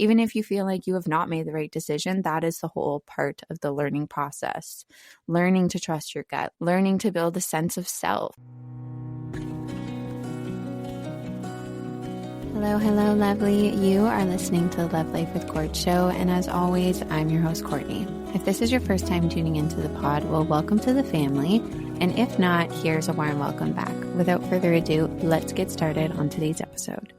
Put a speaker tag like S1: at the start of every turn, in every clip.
S1: Even if you feel like you have not made the right decision, that is the whole part of the learning process. Learning to trust your gut, learning to build a sense of self. Hello, lovely. You are listening to the Love Life with Court show, and as always, I'm your host, Courtney. If this is your first time tuning into the pod, well, welcome to the family, and if not, here's a warm welcome back. Without further ado, let's get started on today's episode.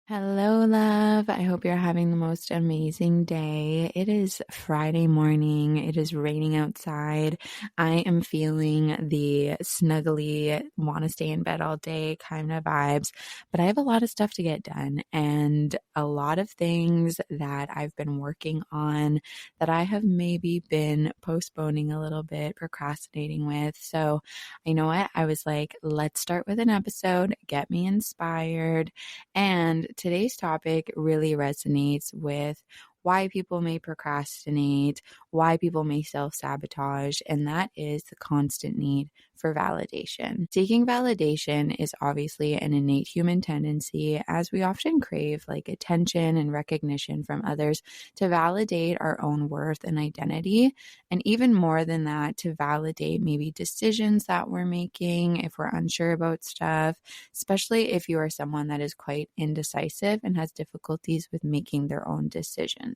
S1: Hello, love. I hope you're having the most amazing day. It is Friday morning. It is raining outside. I am feeling the snuggly, want to stay in bed all day kind of vibes, but I have a lot of stuff to get done and a lot of things that I've been working on that I have maybe been postponing a little bit, procrastinating with. So you know what? I was like, let's start with an episode, get me inspired. And today's topic really resonates with why people may procrastinate, why people may self-sabotage, and that is the constant need for validation. Seeking validation is obviously an innate human tendency, as we often crave like attention and recognition from others to validate our own worth and identity, and even more than that, to validate maybe decisions that we're making if we're unsure about stuff, especially if you are someone that is quite indecisive and has difficulties with making their own decisions.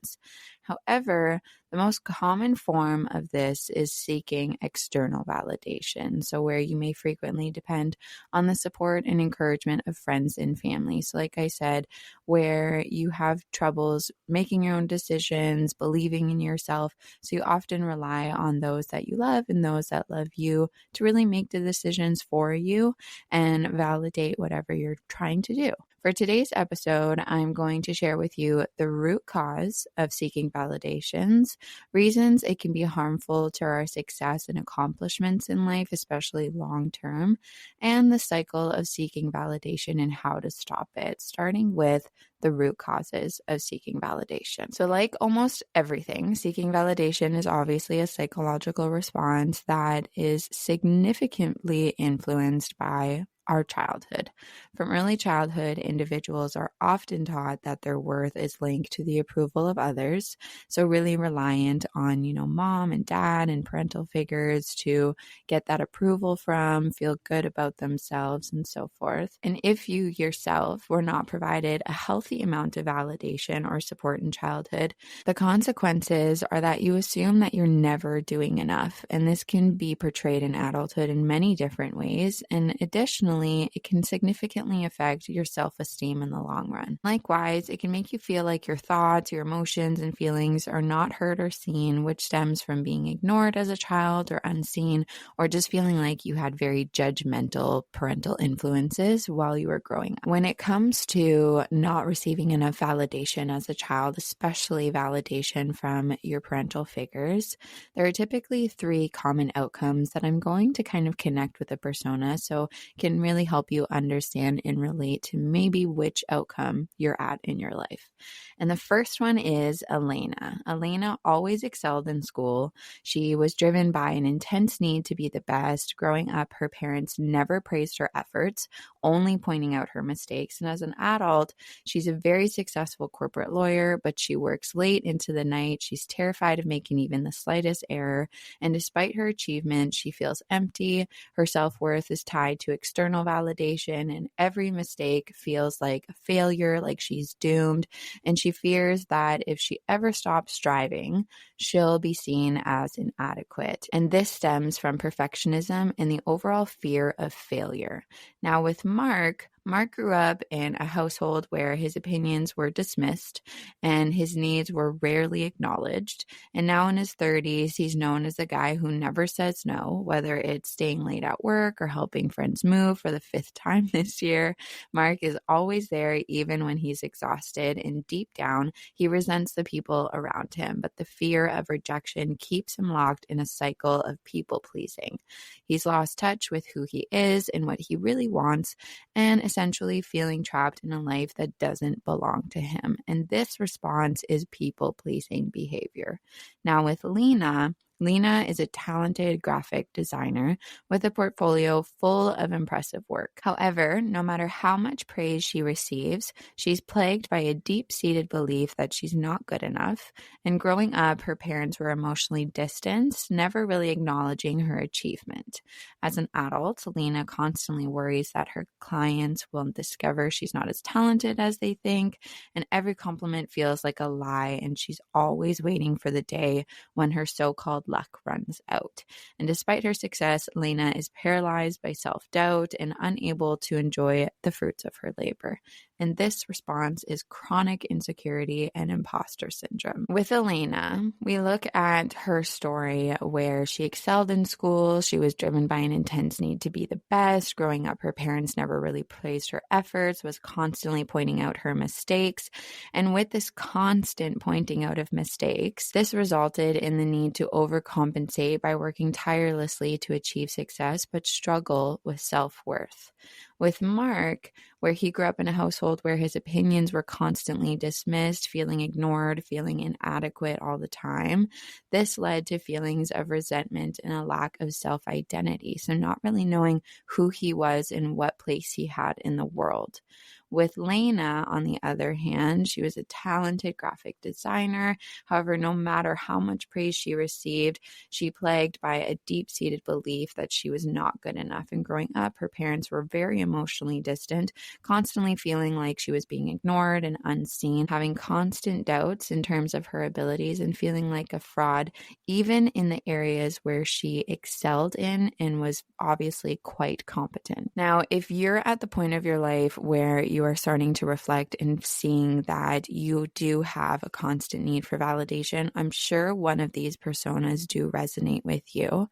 S1: However, the most common form of this is seeking external validation. So where you may frequently depend on the support and encouragement of friends and family. So like I said, where you have troubles making your own decisions, believing in yourself. So you often rely on those that you love and those that love you to really make the decisions for you and validate whatever you're trying to do. For today's episode, I'm going to share with you the root cause of seeking validations, reasons it can be harmful to our success and accomplishments in life, especially long term, and the cycle of seeking validation and how to stop it, starting with the root causes of seeking validation. So like almost everything, seeking validation is obviously a psychological response that is significantly influenced by our childhood. From early childhood, individuals are often taught that their worth is linked to the approval of others. So really reliant on, mom and dad and parental figures to get that approval from, feel good about themselves and so forth. And if you yourself were not provided a healthy amount of validation or support in childhood, the consequences are that you assume that you're never doing enough. And this can be portrayed in adulthood in many different ways. And additionally, it can significantly affect your self-esteem in the long run. Likewise, it can make you feel like your thoughts, your emotions, and feelings are not heard or seen, which stems from being ignored as a child or unseen, or just feeling like you had very judgmental parental influences while you were growing up. When it comes to not receiving enough validation as a child, especially validation from your parental figures, there are typically 3 common outcomes that I'm going to kind of connect with a persona so can really help you understand and relate to maybe which outcome you're at in your life. And the first one is Elena. Elena always excelled in school. She was driven by an intense need to be the best. Growing up, her parents never praised her efforts, only pointing out her mistakes. And as an adult, she's a very successful corporate lawyer, but she works late into the night. She's terrified of making even the slightest error. And despite her achievement, she feels empty. Her self-worth is tied to external validation, and every mistake feels like a failure, like she's doomed. And she fears that if she ever stops striving, she'll be seen as inadequate. And this stems from perfectionism and the overall fear of failure. Now with Mark grew up in a household where his opinions were dismissed and his needs were rarely acknowledged. And now in his 30s, he's known as a guy who never says no, whether it's staying late at work or helping friends move for the 5th time this year. Mark is always there even when he's exhausted, and deep down, he resents the people around him. But the fear of rejection keeps him locked in a cycle of people pleasing. He's lost touch with who he is and what he really wants, and essentially feeling trapped in a life that doesn't belong to him. And this response is people-pleasing behavior. Now with Lena, Lena is a talented graphic designer with a portfolio full of impressive work. However, no matter how much praise she receives, she's plagued by a deep-seated belief that she's not good enough. And growing up, her parents were emotionally distanced, never really acknowledging her achievement. As an adult, Lena constantly worries that her clients will discover she's not as talented as they think, and every compliment feels like a lie, and she's always waiting for the day when her so-called luck runs out. And despite her success, Lena is paralyzed by self-doubt and unable to enjoy the fruits of her labor. And this response is chronic insecurity and imposter syndrome. With Elena, we look at her story where she excelled in school. She was driven by an intense need to be the best. Growing up, her parents never really praised her efforts, was constantly pointing out her mistakes. And with this constant pointing out of mistakes, this resulted in the need to overcompensate by working tirelessly to achieve success, but struggle with self-worth. With Mark, where he grew up in a household where his opinions were constantly dismissed, feeling ignored, feeling inadequate all the time, this led to feelings of resentment and a lack of self-identity, so not really knowing who he was and what place he had in the world. With Lena, on the other hand, she was a talented graphic designer. However, no matter how much praise she received, she plagued by a deep-seated belief that she was not good enough. And growing up, her parents were very emotionally distant, constantly feeling like she was being ignored and unseen, having constant doubts in terms of her abilities and feeling like a fraud, even in the areas where she excelled in and was obviously quite competent. Now, if you're at the point of your life where you are starting to reflect and seeing that you do have a constant need for validation, I'm sure one of these personas do resonate with you.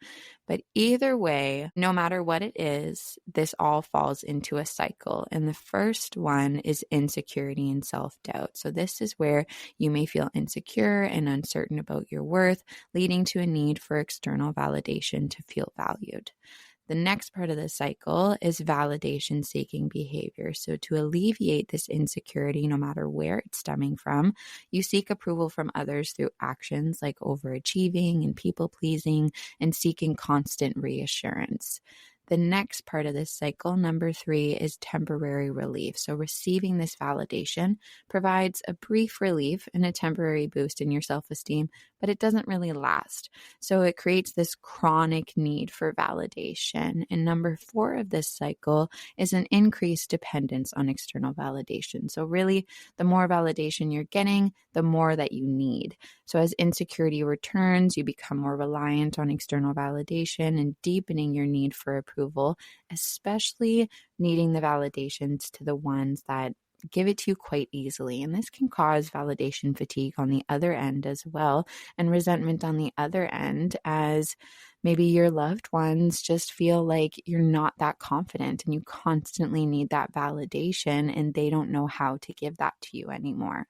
S1: But either way, no matter what it is, this all falls into a cycle. And the first one is insecurity and self-doubt. So this is where you may feel insecure and uncertain about your worth, leading to a need for external validation to feel valued. The next part of the cycle is validation-seeking behavior. So to alleviate this insecurity, no matter where it's stemming from, you seek approval from others through actions like overachieving and people-pleasing and seeking constant reassurance. The next part of this cycle, number 3, is temporary relief. So receiving this validation provides a brief relief and a temporary boost in your self-esteem, but it doesn't really last. So it creates this chronic need for validation. And number 4 of this cycle is an increased dependence on external validation. So really, the more validation you're getting, the more that you need. So as insecurity returns, you become more reliant on external validation and deepening your need for approval, especially needing the validations to the ones that give it to you quite easily. And this can cause validation fatigue on the other end as well, and resentment on the other end, as maybe your loved ones just feel like you're not that confident and you constantly need that validation and they don't know how to give that to you anymore.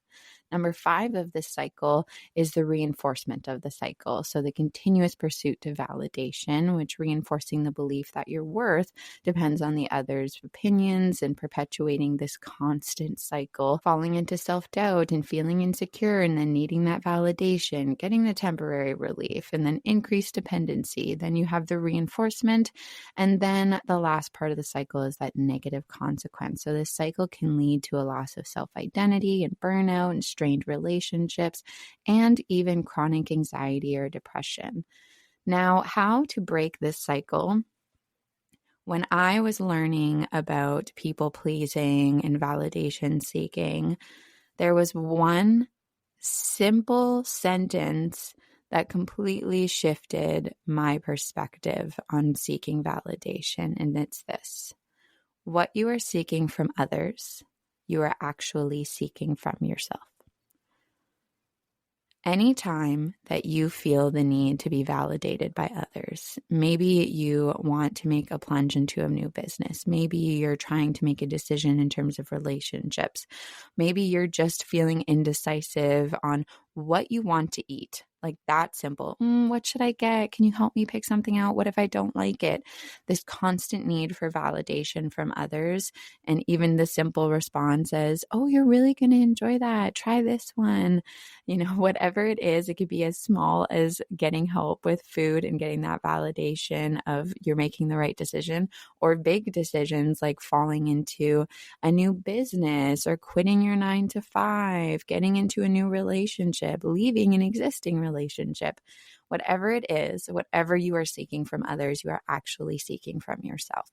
S1: Number 5 of this cycle is the reinforcement of the cycle. So the continuous pursuit to validation, which reinforcing the belief that your worth depends on the other's opinions and perpetuating this constant cycle, falling into self-doubt and feeling insecure and then needing that validation, getting the temporary relief, and then increased dependency. Then you have the reinforcement. And then the last part of the cycle is that negative consequence. So this cycle can lead to a loss of self-identity and burnout and strained relationships, and even chronic anxiety or depression. Now, how to break this cycle? When I was learning about people pleasing and validation seeking, there was one simple sentence that completely shifted my perspective on seeking validation, and it's this: what you are seeking from others, you are actually seeking from yourself. Anytime that you feel the need to be validated by others, maybe you want to make a plunge into a new business. Maybe you're trying to make a decision in terms of relationships. Maybe you're just feeling indecisive on what you want to eat. Like that simple. What should I get? Can you help me pick something out? What if I don't like it? This constant need for validation from others. And even the simple response is, oh, you're really going to enjoy that. Try this one. Whatever it is, it could be as small as getting help with food and getting that validation of you're making the right decision, or big decisions like falling into a new business or quitting your 9 to 5, getting into a new relationship, leaving an existing relationship. Whatever it is, whatever you are seeking from others, you are actually seeking from yourself.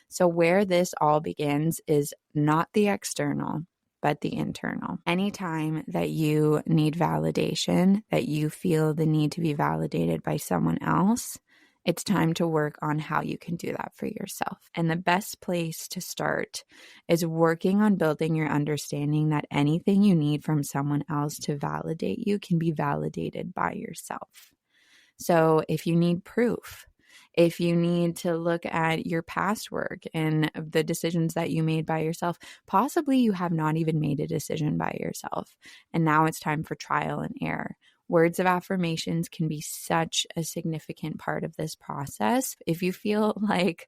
S1: So where this all begins is not the external, but the internal. Anytime that you need validation, that you feel the need to be validated by someone else, it's time to work on how you can do that for yourself. And the best place to start is working on building your understanding that anything you need from someone else to validate you can be validated by yourself. So if you need proof, if you need to look at your past work and the decisions that you made by yourself, possibly you have not even made a decision by yourself. And now it's time for trial and error. Words of affirmations can be such a significant part of this process. If you feel like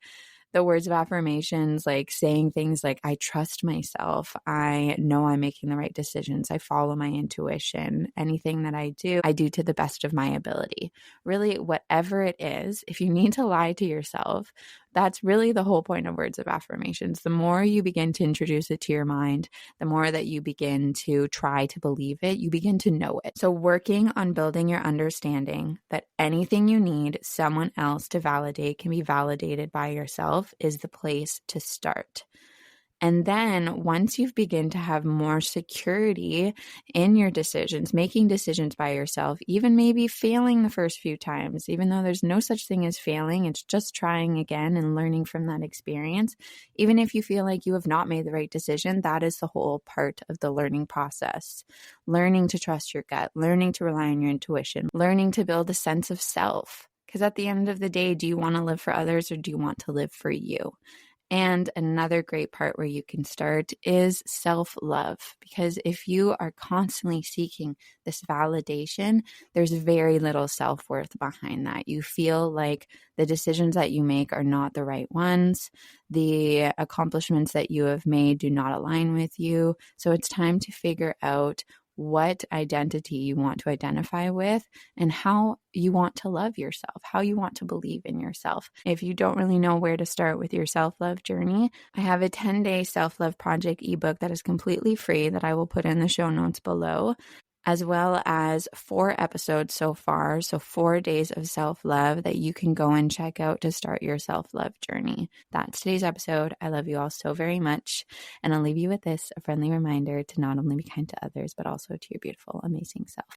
S1: the words of affirmations, like saying things like, I trust myself, I know I'm making the right decisions, I follow my intuition, anything that I do to the best of my ability. Really, whatever it is, if you need to lie to yourself, that's really the whole point of words of affirmations. The more you begin to introduce it to your mind, the more that you begin to try to believe it, you begin to know it. So working on building your understanding that anything you need someone else to validate can be validated by yourself is the place to start. And then once you've begun to have more security in your decisions, making decisions by yourself, even maybe failing the first few times, even though there's no such thing as failing, it's just trying again and learning from that experience. Even if you feel like you have not made the right decision, that is the whole part of the learning process. Learning to trust your gut, learning to rely on your intuition, learning to build a sense of self. Because at the end of the day, do you want to live for others or do you want to live for you? And another great part where you can start is self-love, because if you are constantly seeking this validation, there's very little self-worth behind that. You feel like the decisions that you make are not the right ones. The accomplishments that you have made do not align with you. So it's time to figure out what identity you want to identify with and how you want to love yourself, how you want to believe in yourself. If you don't really know where to start with your self-love journey, I have a 10-day self-love project ebook that is completely free that I will put in the show notes below, as well as 4 episodes so far. So 4 days of self-love that you can go and check out to start your self-love journey. That's today's episode. I love you all so very much. And I'll leave you with this, a friendly reminder to not only be kind to others, but also to your beautiful, amazing self.